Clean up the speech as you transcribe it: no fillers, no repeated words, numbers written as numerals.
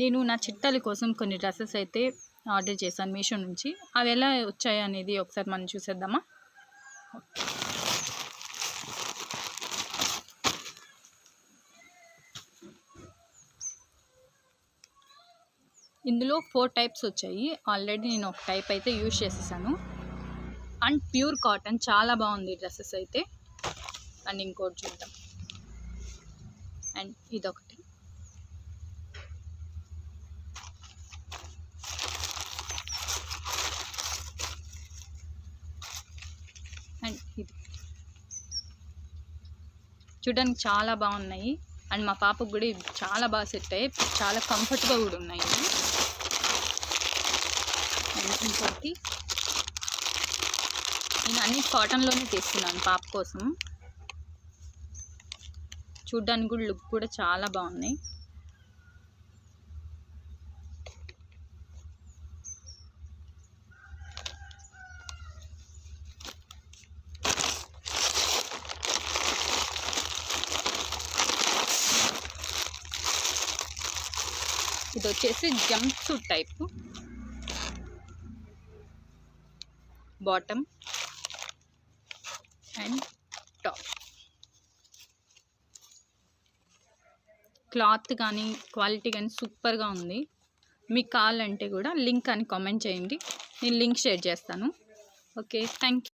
నేను నా చిట్టాల కోసం కొన్ని డ్రెస్సెస్ అయితే ఆర్డర్ చేశాను మీషో నుంచి. అవి ఎలా వచ్చాయి అనేది ఒకసారి మనం చూసేద్దామా. ఇందులో 4 టైప్స్ వచ్చాయి. ఆల్రెడీ నేను ఒక టైప్ అయితే యూజ్ చేసేసాను. అండ్ ప్యూర్ కాటన్, చాలా బాగుంది డ్రెస్సెస్ అయితే. అండ్ ఇంకోటి చూద్దాం. అండ్ ఇదొకటి. అండ్ ఇది చూడడానికి చాలా బాగున్నాయి. అండ్ మా పాపకు కూడా చాలా బాగా సెట్ అయ్యాయి, చాలా కంఫర్ట్గా కూడా ఉన్నాయి. అండ్ ఇంకోటి, నేను అన్ని కాటన్లోనే తీసుకున్నాను పాప కోసం. చూడ్డానికి కూడా లుక్ కూడా చాలా బాగున్నాయి. ఇది వచ్చేసి jump suit type, bottom and top. Cloth కానీ క్వాలిటీ కానీ సూపర్గా ఉంది. మీకు కావాలంటే కూడా లింక్ అని కామెంట్ చేయండి, నేను లింక్ షేర్ చేస్తాను. Okay, thank you.